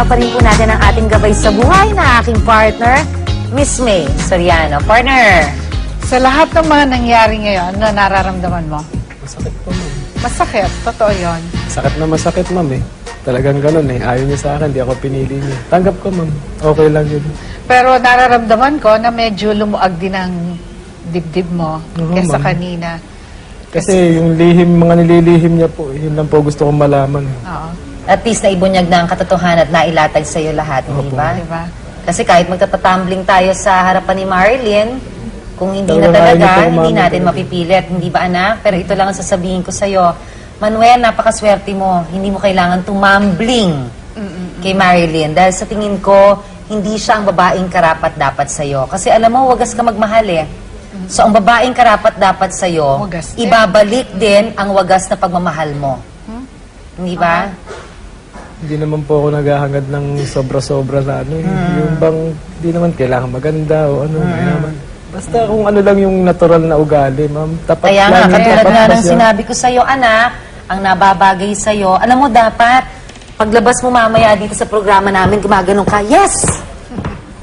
kasama pa rin po natin ang ating gabay sa buhay na aking partner, Miss May Soriano. Partner! Sa lahat ng mga nangyari ngayon, ano nararamdaman mo? Masakit po, ma'am. Masakit, totoo yun. Sakit na masakit, ma'am eh. Talagang ganun eh. Ayaw niya sa akin, di ako pinili niya. Tanggap ko, ma'am. Okay lang yun. Pero nararamdaman ko na medyo lumuag din ang dibdib mo Oo, kesa ma'am. kanina. Kasi yung lihim, mga nililihim niya po, yun lang po gusto kong malaman. Oo, At least naibunyag na ang katotohanan at nailatag sa iyo lahat, hindi Opo. ba? di ba? Kasi kahit magtatatumbling tayo sa harapan ni Marilyn, kung hindi na Talagang ayaw niya talaga, po hindi umamin natin talaga. mapipilit. Hindi ba, anak? Pero ito lang ang sasabihin ko sa'yo. Manuel, napakaswerte mo. Hindi mo kailangan tumambling kay Marilyn. Dahil sa tingin ko, hindi siya ang babaeng karapat-dapat sa'yo. Kasi alam mo, wagas ka magmahal eh. So, ang babaeng karapat-dapat sa'yo, Wagas din. ibabalik din ang wagas na pagmamahal mo. Hindi ba? Hindi naman po ako naghahangad ng sobra-sobra na ano eh. Yung bang, hindi naman kailangan maganda o ano, mayaman. Basta kung ano lang yung natural na ugali, ma'am. Tapat Kaya nga, lang, katulad tapat nga ba ng siya? sinabi ko sa'yo, anak, ang nababagay sa'yo, alam mo, dapat, paglabas mo mamaya dito sa programa namin, gumaganong ka, yes!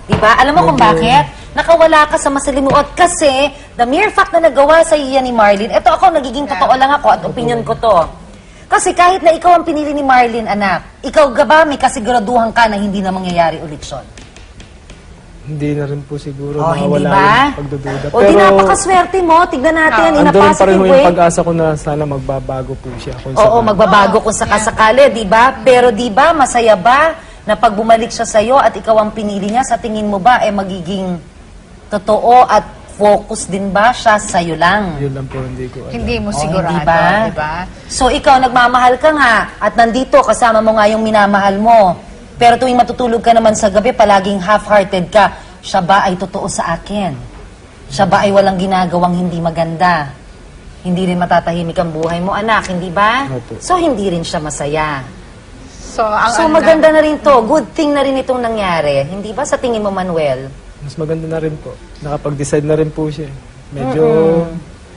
Diba? Alam mo kung bakit? Nakawala ka sa masalimuot kasi the mere fact na nagawa sa yan ni Marlene, eto ako, nagiging totoo lang ako at opinion ko to. Kasi kahit na ikaw ang pinili ni Marlene, anak, ikaw ba may kasiguraduhan ka na hindi na mangyayari ulit yun? Hindi na rin po siguro Oh, hindi mawala ba? yung pagdududa. O di napakaswerte mo, tignan natin, in a andun pa rin positive ho way. yung pag-asa ko na sana magbabago po siya. Kung Oo, sakali. magbabago kung sakasakali, di ba? Pero di ba, masaya ba na pag bumalik siya sa'yo at ikaw ang pinili niya, sa tingin mo ba, magiging totoo at focus din ba siya sa'yo lang? Yun lang po hindi ko alam. Hindi mo Oh, sigurado, hindi ba? di ba? So, ikaw, nagmamahal ka nga at nandito, kasama mo nga yung minamahal mo. Pero tuwing matutulog ka naman sa gabi, palaging half-hearted ka. Siya ba ay totoo sa akin? Siya ba ay walang ginagawang hindi maganda? Hindi rin matatahimik ang buhay mo, anak, hindi ba? Opo. So, hindi rin siya masaya. So, ang So, maganda na rin to. Good thing na rin itong nangyari. Hindi ba sa tingin mo, Manuel? Mas maganda na rin po. Nakapag-decide na rin po siya. Medyo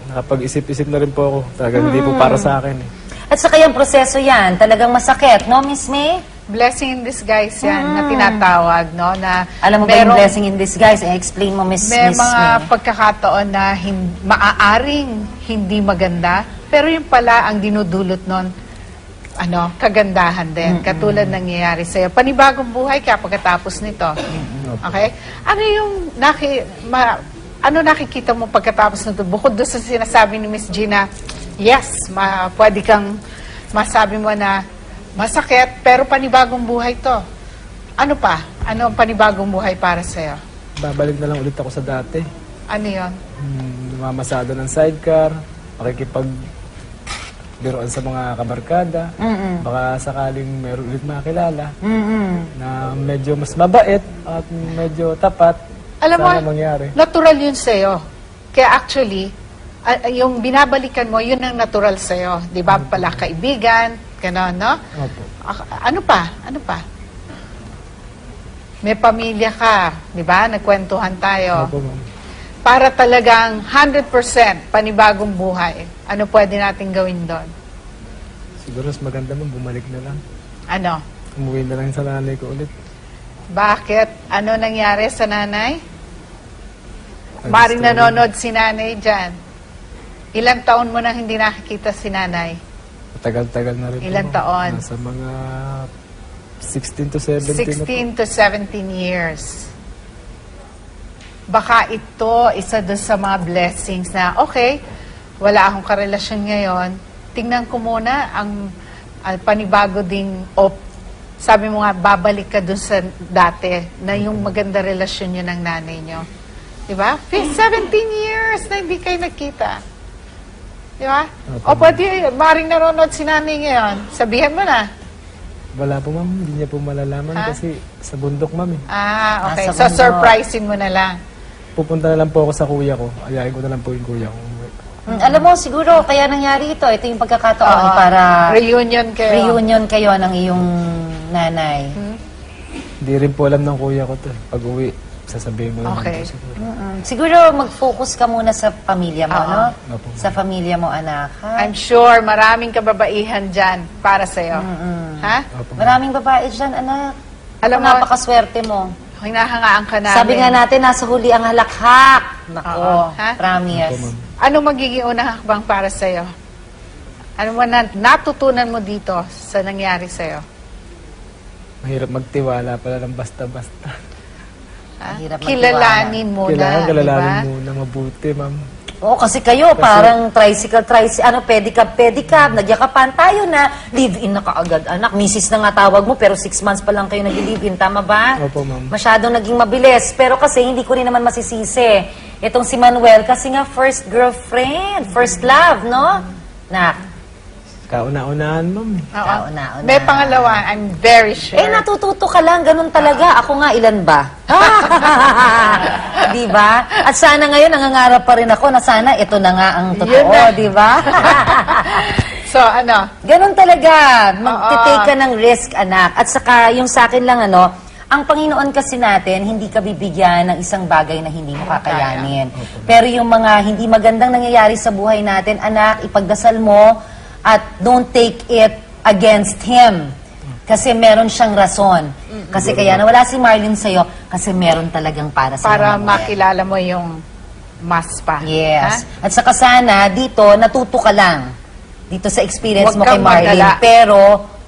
nakapag-isip-isip na rin po ako. Talagang hindi po para sa akin. At sa kayang proseso yan, talagang masakit, no, Miss May? blessing in disguise yan na tinatawag, no? Na Alam mo ba yung merong- blessing in disguise? I-explain mo, Miss May Miss mga May. pagkakataon na maaaring hindi maganda, pero yung pala ang dinudulot nun, kagandahan din. Katulad nangyayari sa'yo. Panibagong buhay ka pagkatapos nito. Okay? Ano yung ano nakikita mo pagkatapos nito? Bukod doon sa sinasabi ni Miss Gina, yes, pwede kang masabi mo na masakit, pero panibagong buhay to. Ano pa? Ano ang panibagong buhay para sa'yo? Babalik na lang ulit ako sa dati. Ano yun? Lumamasada ng sidecar, makikipag biroan sa mga kabarkada. Baka sakaling meron ulit makilala na medyo mas mabait at medyo tapat. Alam mo, Sana mangyari. natural yun sa'yo. Kaya actually, yung binabalikan mo, yun ang natural sa'yo. Di ba? Pala kaibigan, gano'n, no? Opo. Ano pa? Ano pa? May pamilya ka, di ba? Nagkwentuhan tayo. Opo, ma'am. Para talagang 100% panibagong buhay, ano pwede natin gawin doon? Siguro mas maganda mo, bumalik na lang. Ano? Umuwi na lang sa nanay ko ulit. Bakit? Ano nangyari sa nanay? Ay, Maring gusto- nanonood si nanay dyan. Ilang taon mo nang hindi nakikita si nanay? Tagal-tagal na rin po, Ilan ma'am. taon? Nasa mga 16 to 17 na po. 16 to 17 years. Baka ito, isa doon sa mga blessings na, okay, wala akong karelasyon ngayon, tingnan ko muna ang panibago ding, sabi mo nga, babalik ka doon sa dati, na yung maganda relasyon nyo ng nanay nyo. Diba? 17 years na hindi kayo nagkita. Diba? O pwede, maring nanonood si nanay ngayon, sabihan mo na. Wala po, ma'am. Hindi niya po malalaman Ha? kasi sa bundok, ma'am. Okay. Nasa So, bundok. surprisein mo na lang. Pupunta na lang po ako sa kuya ko. Ayayin ko na lang po yung kuya ko. Alam mo, siguro, kaya nangyari ito. Ito yung pagkakataon para Reunion kayo. reunion kayo ng iyong nanay. Hindi rin po alam ng kuya ko to. Pag uwi, sasabihin mo naman Okay. po siguro. Siguro, mag-focus ka muna sa pamilya mo, no? Opo. Sa pamilya mo, anak. Ha? I'm sure maraming kababaihan dyan para sa'yo. Ha? Opo, ma'am. Maraming babae dyan, anak. Alam mo, napakaswerte mo. hinahangaan ka namin. Sabi nga natin, nasa huli ang halakhak. Nako, Oo. Ha? promise. Opo, ma'am. Ano magiging unang hakbang para sa'yo? Ano mo natutunan mo dito sa nangyari sa'yo? Mahirap magtiwala pala ng basta-basta. Ha? Mahirap Kilalanin mo Kailangan na, kalalanin di ba? muna mabuti, ma'am. Oo, kasi kayo, parang tricycle, pedicab, nagyakapan tayo na live-in na kaagad. Anak, misis na nga tawag mo, pero 6 months pa lang kayo nag-live-in. Tama ba? Opo, ma'am. Masyadong naging mabilis. Pero kasi hindi ko rin naman masisisi. Itong si Manuel, kasi nga first girlfriend, first love, no? Nak, Kauna-unahan, ma'am. Oo. Kauna-una. May pangalawa, I'm very sure. natututo ka lang, ganun talaga. Ako nga, ilan ba? Di ba? At sana ngayon, nangangarap pa rin ako na sana ito na nga ang Yun totoo, na. di ba? So, ano? Ganun talaga. Magtitake ka ng risk, anak. At saka, yung sa akin lang, ang Panginoon kasi natin, hindi ka bibigyan ng isang bagay na hindi mo kakayanin. Pero yung mga hindi magandang nangyayari sa buhay natin, anak, ipagdasal mo at don't take it against Him. Kasi meron siyang rason. Kasi kaya nawala si Marlene sa'yo, kasi meron talagang para sa Para Manuel. makilala mo yung mas pa. Yes. Ha? At saka sana, dito, natuto ka lang. Dito sa experience Huwag mo kay kang Marlene. madala. Pero,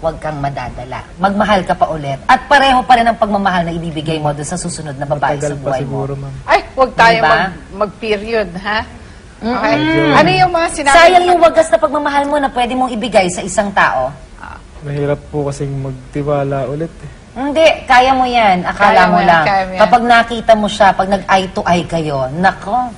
huwag kang madadala. Magmahal ka pa ulit. At pareho pa rin ang pagmamahal na ibibigay mo doon sa susunod na babae Matagal sa pa buhay siguro, mo. ma'am. Ay, huwag tayo Diba? mag-period, ha? Okay. Ano yung mga sinabi? Sayang yung wagas na pagmamahal mo na pwede mong ibigay sa isang tao. Mahirap po kasing magtiwala ulit eh. Hindi, kaya mo yan. Akala Kaya mo mo yan, lang. kaya mo yan. Kapag nakita mo siya, pag nag-eye to eye kayo, nako,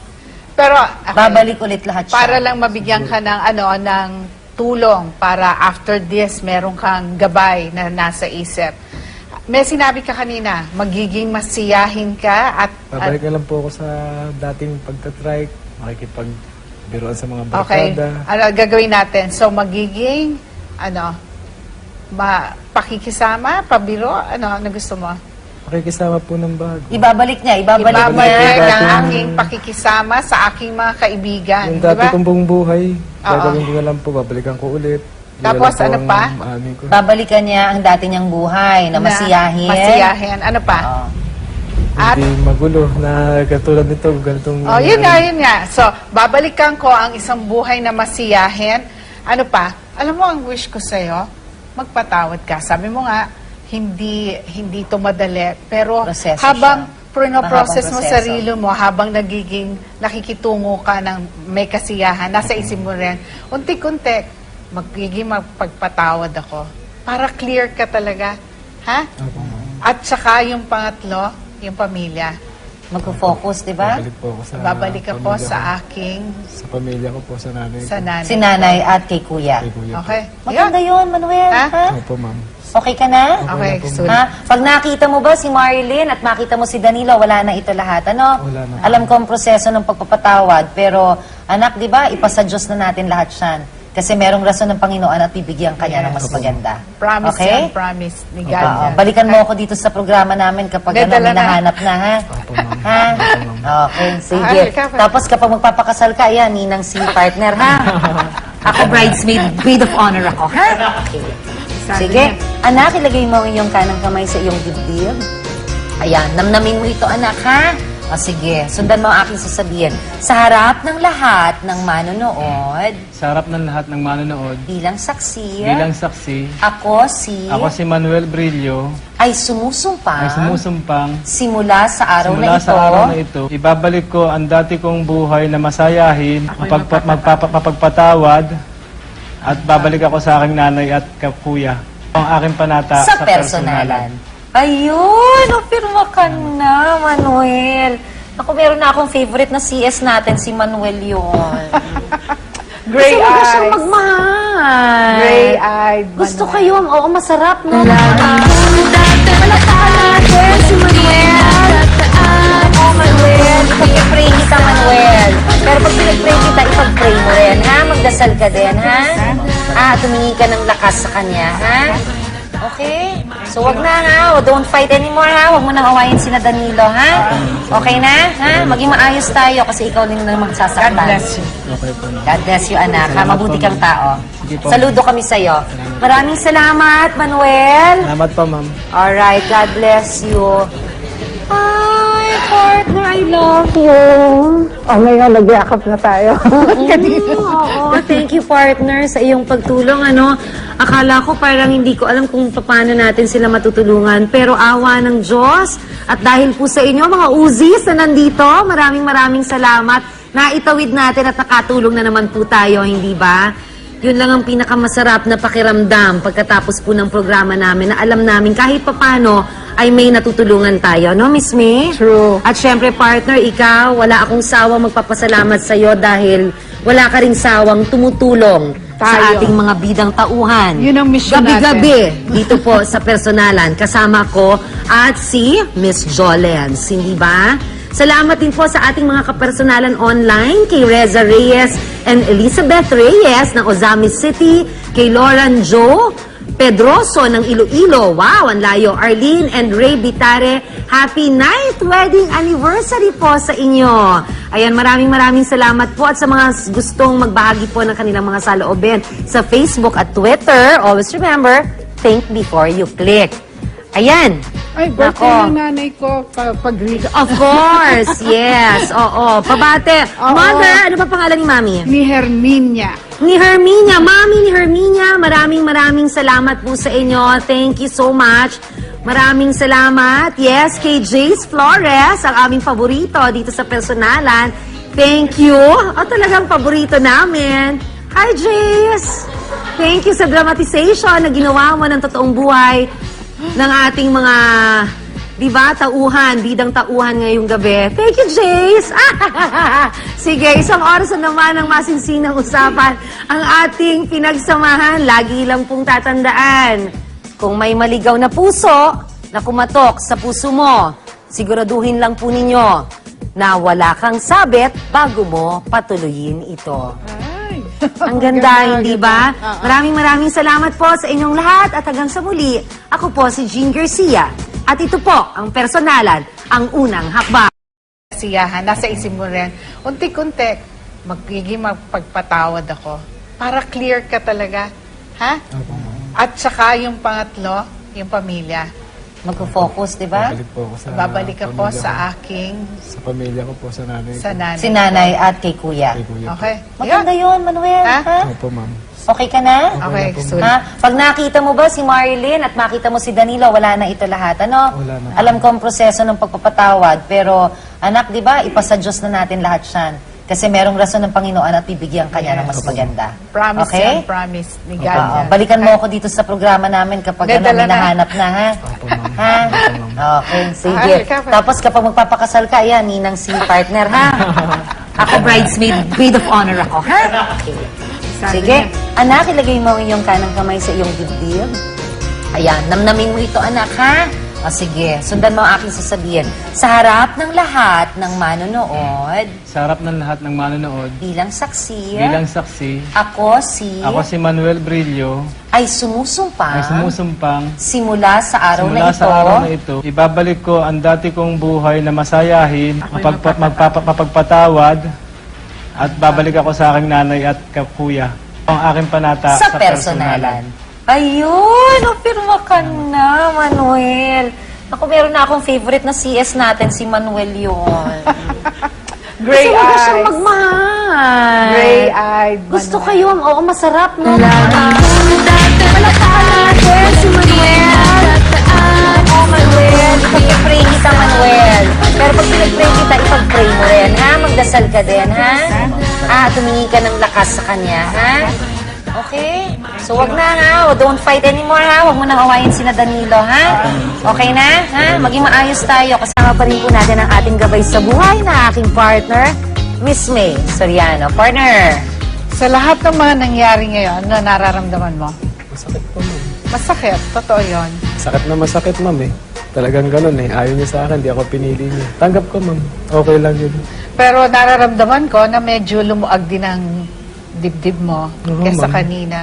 Pero, okay. babalik ulit lahat siya. Para lang mabigyan ka ng, ng tulong para after this, meron kang gabay na nasa isip. May sinabi ka kanina, magiging masiyahin ka at Babalik na lang po ako sa dating pagtatrike, makikipagbiruan sa mga okay, barkada. ano gagawin natin? So, magiging, pakikisama, pabiro, ano gusto mo? Makikisama po ng bago. Ibabalik niya. Ibabalik niya. ang aking pakikisama sa aking mga kaibigan. Yung Di dati ba? kong buong buhay, Oo. gagawin ko na lang po, babalikan ko ulit. Yun Tapos, na lang ano po pa? ang amin ko. Babalikan niya ang dati niyang buhay na masiyahin. Masiyahin. Ano pa? Oo. At, Hindi magulo na katulad nito, ganitong... oh, yun nga. So, babalikan ko ang isang buhay na masiyahin. Ano pa? Alam mo, ang wish ko sa'yo, magpatawad ka. Sabi mo nga, hindi ito madali. Pero Proseso habang siya. prino-process mo Mahabang proseso. sarili mo, habang nakikitungo ka ng may kasiyahan, nasa isip mo rin, unti-kunti, magiging magpagpatawad ako. Para clear ka talaga. Ha? Opo, ma'am. At saka yung pangatlo, yung pamilya. Magpo-focus, di ba? Babalik po ako sa Babalik ako pamilya sa ko. aking, Sa pamilya ko po, sa nanay sa ko. nanay. Si nanay at kay kuya. Kay kuya po. Okay. Maganda yun, Manuel. Ha? Ha? Opo, ma'am. Okay ka na? Okay, na po, so, Ha? Pag nakita mo ba si Marilyn at makita mo si Danilo, wala na ito lahat, ano? Wala na. Alam ko ang proseso ng pagpapatawad, pero anak, di ba, ipasa Diyos na natin lahat yan. Kasi merong rason ng Panginoon at bibigyan kanya ng mas maganda. promise Okay? yan, promise ni God. Oo. yan. Balikan mo ako dito sa programa namin kapag May dala na. hinahanap na, ha? Opo, ma'am. Ha? Opo, ma'am. Okay, sige. Tapos kapag magpapakasal ka, yan, ninang si partner, ha? Ako bridesmaid, maid of honor ako, ha? Sige. Anak, ilagay mo ang iyong kanang kamay sa iyong dibdib. Ayan, namnamin mo ito, anak, ha? O sige, sundan mo ang aking sasabihin. Sa harap ng lahat ng manonood, Sa harap ng lahat ng manonood, bilang saksi, bilang saksi, ako si Manuel Brillo, ay sumusumpang ay sumusumpang simula sa araw simula na ito, sa araw na ito, ibabalik ko ang dati kong buhay na masayahin, mapagpatawad, at babalik ako sa aking nanay at kuya. Ang aking panata sa personalan. Ayun, pirma ka na, Manuel. Ako, meron na akong favorite na CS natin, si Manuel yun. Gray Kasi wala siyang eyes. magmahal. Gray-eyed. Gusto Manuel. kayo, oo, masarap, no? Palakpakan natin si Manuel. Oo, Manuel. Ipag-pray kita, Manuel. Pero pag pinag-pray kita, ipag-pray mo rin, ha? Magdasal ka din, ha? Tumingi ka ng lakas sa kanya, ha? Okay? So, wag na, ha? Don't fight anymore, ha? Wag mo nang awayin sina Danilo, ha? Okay na? Ha? Maging maayos tayo kasi ikaw din na magsasaktan. God bless you. Okay po, ma'am. God bless you, anak. Ha? Salamat Mabuti po, kang tao. Sige po. Saludo kami sa'yo. Salamat Maraming salamat, Manuel. Salamat po, ma'am. Alright, God bless you. Hi, partner, I love you. Oh, ngayon, nagyakap na tayo. Oo, thank you, partner, sa iyong pagtulong. Akala ko parang hindi ko alam kung paano natin sila matutulungan. Pero awa ng Diyos. At dahil po sa inyo, mga Uzis na nandito, maraming salamat. Naitawid natin at nakatulong na naman po tayo, hindi ba? Yun lang ang pinakamasarap na pakiramdam pagkatapos po ng programa namin na alam namin kahit papano ay may natutulungan tayo, no, Miss May? True. At syempre, partner, ikaw, wala akong sawang magpapasalamat sa iyo dahil wala ka ring sawang tumutulong sa Tayo. ating mga bidang tauhan. Yun ang mission Gabi-gabi dito po sa personalan. Kasama ko at si Miss Jolens, hindi ba? Salamat din po sa ating mga kapersonalan online, kay Reza Reyes and Elizabeth Reyes ng Ozamis City, kay Lauren Jo Pedroso ng Iloilo, wow, ang layo, Arlene and Ray Bitare, happy 9th wedding anniversary po sa inyo. Ayan, maraming salamat po at sa mga gustong magbahagi po ng kanilang mga saloobin sa Facebook at Twitter, always remember, think before you click. Ayan. Ay, Nako. birthday ng nanay ko pag-read. Of course, yes. Oo, pabate. Oo. Mother, ano pa pangalan ni Mami? Ni Herminia. Ni Herminia. Mami ni Herminia, maraming salamat po sa inyo. Thank you so much. Maraming salamat. Yes, kay Jace Flores, ang aming paborito dito sa personalan. Thank you. Talagang paborito namin. Hi, Jace. Thank you sa dramatization na ginawa mo ng totoong buhay ng ating mga, di ba, tauhan, bidang tauhan ngayong gabi. Thank you, Jace! Sige, isang oras na naman ang masinsinang usapan. Ang ating pinagsamahan, lagi lang pong tatandaan. Kung may maligaw na puso na kumatok sa puso mo, siguraduhin lang po ninyo na wala kang sabit bago mo patuloyin ito. Ay. Ang ganda, hindi ba? Maraming salamat po sa inyong lahat at hanggang sa muli, ako po si Jean Garcia. At ito po ang personalan, ang unang hakbang. Siyahan, nasa isip mo rin. Unti-kunti, magiging magpagpatawad ako. Para clear ka talaga. Ha? Opo, ma'am. At saka yung pangatlo, yung pamilya. Magpo-focus, di ba? Babalik po ako sa Babalik ako pamilya sa ko. aking, Sa pamilya ko po, sa nanay ko. sa nanay. Si nanay at kay kuya. Kay kuya po. Okay. Maganda yun, Manuel. Ha? Ha? Opo, ma'am. Okay ka na? Okay, na po, so, Ha? Pag nakita mo ba si Marilyn at makita mo si Danilo, wala na ito lahat. Ano? Wala na. Alam ko ang proseso ng pagpapatawad. Pero, anak, di ba, ipasa Diyos na natin lahat yan. Kasi merong rason ng Panginoon at bibigyan kanya ng mas maganda. promise Okay? yan, promise ni God. Oo. yan. Balikan mo ako dito sa programa namin kapag May dala na. hinahanap na, ha? Opo, ma'am. Ha? Opo, ma'am. Okay, sige. Ay, kapag- Tapos kapag magpapakasal ka, yan, ninang si partner, ha? Ako bridesmaid, maid of honor ako, ha? Okay. Sabi Sige. niya. Anak, ilagay mo ang iyong kanang kamay sa iyong dibdib. Ayan, namnamin mo ito, anak, ha? O sige, sundan mo ang aking sasabihin. Sa harap ng lahat ng manonood, Sa harap ng lahat ng manonood, bilang saksi, bilang saksi, ako si Manuel Brillo, ay sumusumpang ay sumusumpang simula sa araw simula na ito, sa araw na ito, ibabalik ko ang dati kong buhay na masayahin, mapagpatawad, at babalik ako sa aking nanay at kuya. Ang aking panata sa personalan. Ayun! Pirma ka na, Manuel. Ako, meron na akong favorite na CS natin, si Manuel yun. Gray Kasi wala eyes. siyang magmahal. Gray-eyed. Gusto Manuel. kayo, oo, masarap, no? Palakpakan natin si Manuel. Oh, Manuel. Ipag-pray kita, Manuel. Pero pag pinag-pray kita, ipag-pray mo rin, ha? Magdasal ka din, ha? Tumingi ka ng lakas sa kanya, ha? Okay? So, wag na, ha? Don't fight anymore, ha? Wag mo nang awayin sina Danilo, ha? Okay na? Ha? Maging maayos tayo. Kasama pa rin po natin ang ating gabay sa buhay na aking partner, Miss May Soriano. Partner! Sa lahat ng mga nangyari ngayon, ano nararamdaman mo? Masakit po, ma'am. Masakit, totoo yun. Sakit na masakit, ma'am eh. Talagang ganun eh. Ayaw niya sa akin, di ako pinili niya. Tanggap ko, ma'am. Okay lang yun. Pero nararamdaman ko na medyo lumuag din ang dibdib mo Oo, kesa ma'am. kanina.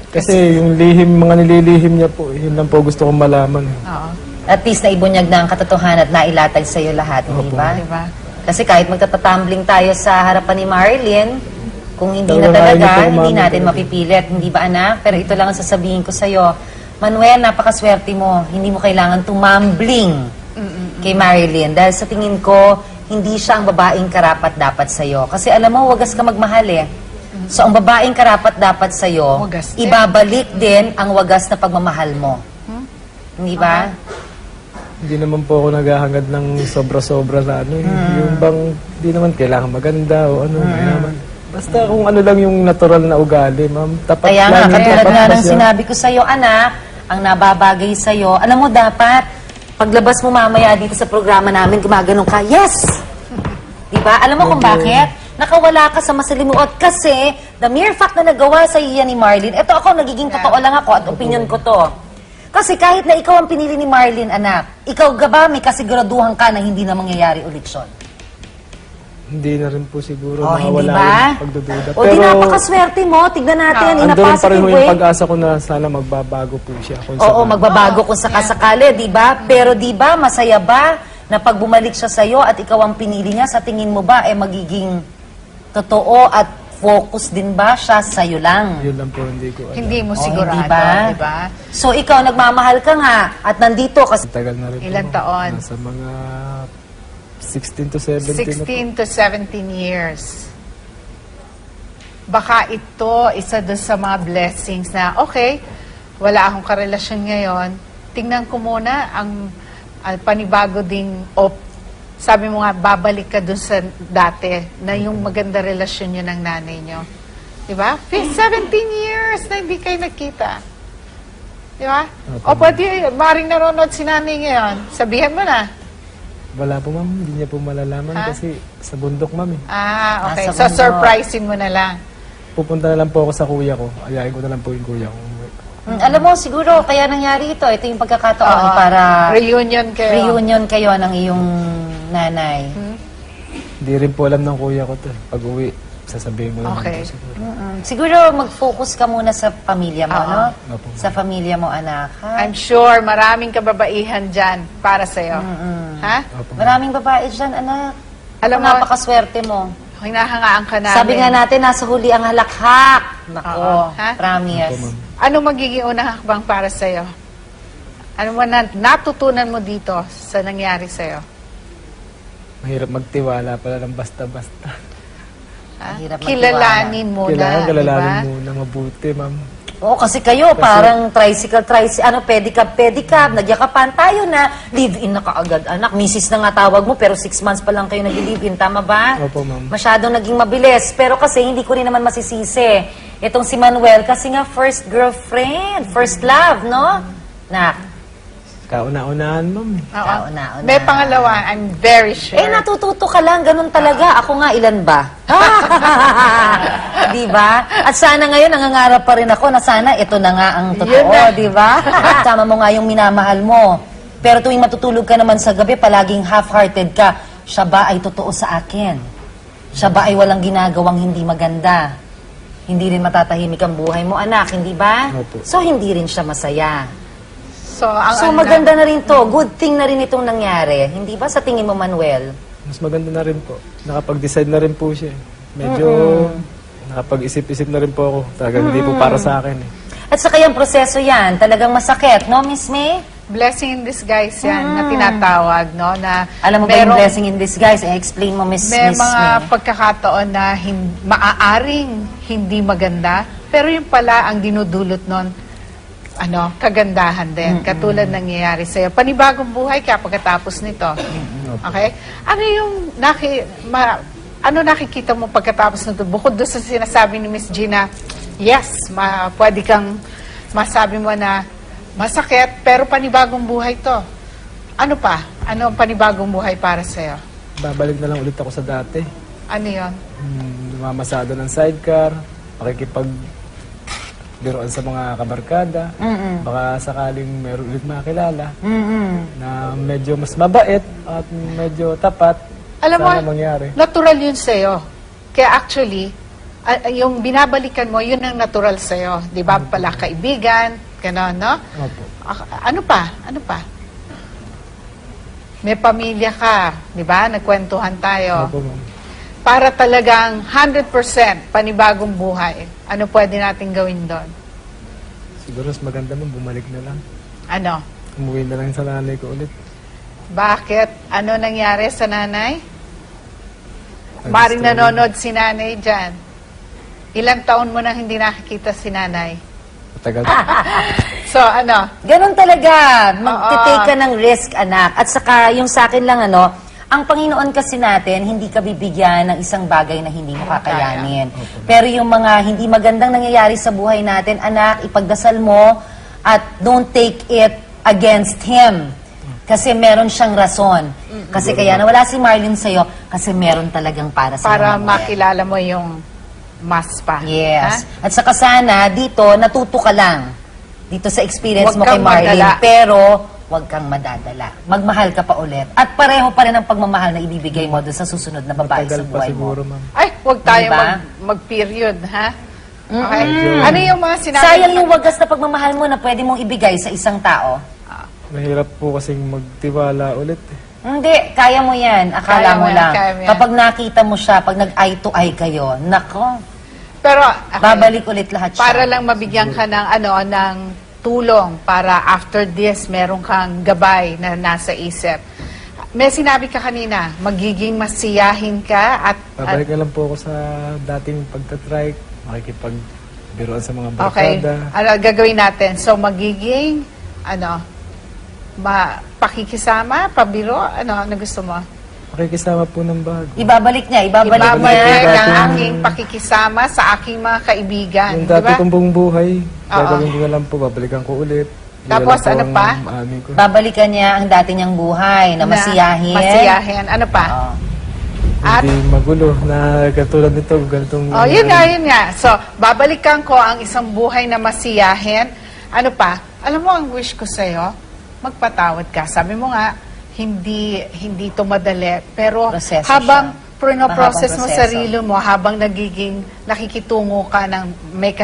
Kasi yung lihim, mga nililihim niya po, yun lang po gusto kong malaman. Oo. At least naibunyag na ang katotohanan at nailatag sa iyo lahat, hindi Opo. ba? Diba? Kasi kahit magtatatumbling tayo sa harapan ni Marilyn, Kung hindi na Talaga, talaga, hindi po hindi umami natin talaga. mapipilit. Hindi ba, anak? Pero ito lang ang sasabihin ko sa'yo. Manuel, napakaswerte mo. Hindi mo kailangan tumambling kay Marilyn. Dahil sa tingin ko, hindi siya ang babaeng karapat-dapat sa'yo. Kasi alam mo, wagas ka magmahal eh. So, ang babaeng karapat-dapat sa'yo, Wagas din. ibabalik din ang wagas na pagmamahal mo. Hindi ba? Hindi naman po ako naghahangad ng sobra-sobra na ano. Yung bang, hindi naman kailangan maganda o ano. Mayaman. Basta kung ano lang yung natural na ugali, ma'am. Tapat Kaya nga, lang, katulad tapat nga pa ng siya. sinabi ko sa'yo, anak, ang nababagay sa'yo, alam mo dapat, paglabas mo mamaya dito sa programa namin, gumaganong ka, yes! Diba? Alam mo kung bakit? Nakawala ka sa masalimuot kasi the mere fact na nagawa sa iya ni Marlene, eto ako, nagiging totoo lang ako at opinion ko to. Kasi kahit na ikaw ang pinili ni Marlene, anak, ikaw ba may kasiguraduhan ka na hindi na mangyayari ulit yun? Hindi na rin po siguro Oh, hindi makawala ba? yung pagdududa. O di napakaswerte mo, tignan natin, in a andun rin pa rin positive ho way. yung pag-asa ko na sana magbabago po siya. Kung Oo, sakali. magbabago kung sakasakali, di ba? Pero di ba, masaya ba na pag bumalik siya sa'yo at ikaw ang pinili niya, sa tingin mo ba, magiging totoo at focus din ba siya sa'yo lang? Yun lang po hindi ko alam. Hindi mo Oh, sigurado, hindi ba? di ba? So, ikaw, nagmamahal ka nga at nandito kasi... Tagal na rin Ilan po. taon? Nasa mga 16 to 17 na po. 16 to 17 years. Baka ito, isa doon sa mga blessings na, okay, wala akong karelasyon ngayon. Tingnan ko muna ang panibago ding, sabi mo nga, babalik ka doon sa dati na yung maganda relasyon nyo ng nanay nyo. Di ba? 17 years na hindi kayo nagkita. Di ba? O pwede, maring nanonood si nanay ngayon. Sabihan mo na. Wala po ma'am, hindi niya po malalaman Ha? kasi sa bundok ma'am eh. Ah, okay. Nasa So, mundo. surprisein mo na lang. Pupunta na lang po ako sa kuya ko. Ayayin ko na lang po yung kuya ko. Alam mo, siguro, kaya nangyari ito. Ito yung pagkakataon para Reunion kayo. reunion kayo ng iyong nanay. Hindi rin po alam ng kuya ko to. Pag uwi, sasabihin ko naman Okay. po siguro. Siguro, mag-focus ka muna sa pamilya mo, no? Opo. Sa pamilya mo, anak. Ha? I'm sure maraming kababaihan dyan para sa'yo. Ha? Opo. Maraming babae dyan, anak. Alam mo, Napakaswerte mo. hinahangaan ka namin. Sabi nga natin, nasa huli ang halakhak. Nako, Oo. Ha? promise. Opo, ma'am. Ano magiging unang hakbang para sa'yo? Ano mo natutunan mo dito sa nangyari sa'yo? Mahirap magtiwala pala ng basta-basta. Ha? Mahirap Kilalanin muna, Kailangan kalalanin diba? muna mabuti, ma'am. Oo, kasi kayo, parang tricycle, pedicab, nagyakapan tayo na live-in na kaagad, anak. Misis na nga tawag mo, pero 6 months pa lang kayo nag-live-in, tama ba? Opo, ma'am. Masyadong naging mabilis. Pero kasi hindi ko rin naman masisisi. Itong si Manuel, kasi nga first girlfriend, first love, no? Na, Kauna-unahan, ma'am. Oo. Kauna-una. May pangalawa, I'm very sure. natututo ka lang, ganun talaga. Ako nga, ilan ba? Di ba? At sana ngayon, nangangarap pa rin ako na sana ito na nga ang Yun totoo, na. di ba? Sama mo nga yung minamahal mo. Pero tuwing matutulog ka naman sa gabi, palaging half-hearted ka. Siya ba ay totoo sa akin? Siya ba ay walang ginagawang hindi maganda? Hindi rin matatahimik ang buhay mo, anak, hindi ba? Opo. So, hindi rin siya masaya. So, So, maganda na rin to. Good thing na rin itong nangyari. Hindi ba sa tingin mo, Manuel? Mas maganda na rin po. Nakapag-decide na rin po siya. Medyo nakapag-isip-isip na rin po ako. Talagang hindi po para sa akin eh. At saka yung proseso yan, talagang masakit, no, Miss May? blessing in disguise yan na tinatawag, no? Na Alam mo ba yung merong- blessing in disguise? Explain mo, Miss May Miss mga May. pagkakataon na maaaring hindi maganda, pero yung pala ang dinudulot nun, kagandahan din. Katulad nangyayari sa'yo. Panibagong buhay ka pagkatapos nito. Okay? Ano yung nakikita mo pagkatapos nito? Bukod doon sa sinasabi ni Miss Gina, yes, pwede kang masabi mo na masakit, pero panibagong buhay to. Ano pa? Ano ang panibagong buhay para sa'yo? Babalik na lang ulit ako sa dati. Ano yun? Lumamasada ng sidecar, biroan sa mga kabarkada. Baka sakaling meron ulit makilala na medyo mas mabait at medyo tapat. Alam mo, sana mangyari. natural yun sa'yo. Kaya actually, yung binabalikan mo, yun ang natural sa'yo. Di ba? Pala kaibigan, gano'n, no? Opo. Ano pa? Ano pa? May pamilya ka, di ba? Nagkwentuhan tayo. Opo, ma'am. para talagang 100% panibagong buhay, ano pwede natin gawin doon? Siguro mas maganda mo, bumalik na lang. Ano? Umuwi na lang sa nanay ko ulit. Bakit? Ano nangyari sa nanay? Ay, Maring gusto nanonood si nanay dyan. Ilang taon mo na hindi nakikita si nanay? Matagal. So, ano? Ganon talaga. Mag-take Oo. ka ng risk, anak. At saka, yung sa akin lang, ano, ang Panginoon kasi natin, hindi ka bibigyan ng isang bagay na hindi mo kakayanin. Pero yung mga hindi magandang nangyayari sa buhay natin, anak, ipagdasal mo at don't take it against Him. Kasi meron siyang rason. Kasi kaya nawala si Marlene sa'yo, kasi meron talagang para sa Para mga makilala mo yung mas pa. Yes. Ha? At saka sana, dito, natuto ka lang. Dito sa experience Huwag mo kay kang Marlene. madala. Pero, huwag kang madadala. Magmahal ka pa ulit. At pareho pa rin ang pagmamahal na ibibigay mo doon sa susunod na babae Matagal sa pa buhay mo. siguro, ma'am. Ay, huwag tayo Diba? mag-period, ha? Okay. Ano yung mga sinabi? Sayang yung wagas na pagmamahal mo na pwede mong ibigay sa isang tao. Mahirap po kasing magtiwala ulit. Hindi, kaya mo yan. Akala Kaya mo mo yan, lang. kaya mo yan. Kapag nakita mo siya, pag nag-eye to eye kayo, nako, Pero, okay. babalik ulit lahat siya. Para lang mabigyan ka ng ng tulong para after this meron kang gabay na nasa isip. May sinabi ka kanina, magiging masiyahin ka at Babalik na lang po ako sa dating pagtatrike, makikipagbiroan sa mga okay, barkada. ano gagawin natin? So magiging pakikisama, pabiro, ano gusto mo? Makikisama po ng bago. Ibabalik niya, ibabalik Ibabalik niya. yung ang dating- aking pakikisama sa aking mga kaibigan, Yung di dati ba? kong buong buhay, Oo. gagawin ko na lang po, babalikan ko ulit. Yun Tapos, na lang po ano ang pa? amin ko. Babalikan niya ang dati niyang buhay na masiyahin. Masiyahin. Ano pa? Oo. At Hindi magulo na katulad nito, ganitong... oh, yun nga. So, babalikan ko ang isang buhay na masiyahin. Ano pa? Alam mo, ang wish ko sa'yo, magpatawad ka. Sabi mo nga, hindi ito madali. Pero Proseso habang siya. process mo Mahabang proseso. sarili mo, habang nakikitungo ka ng may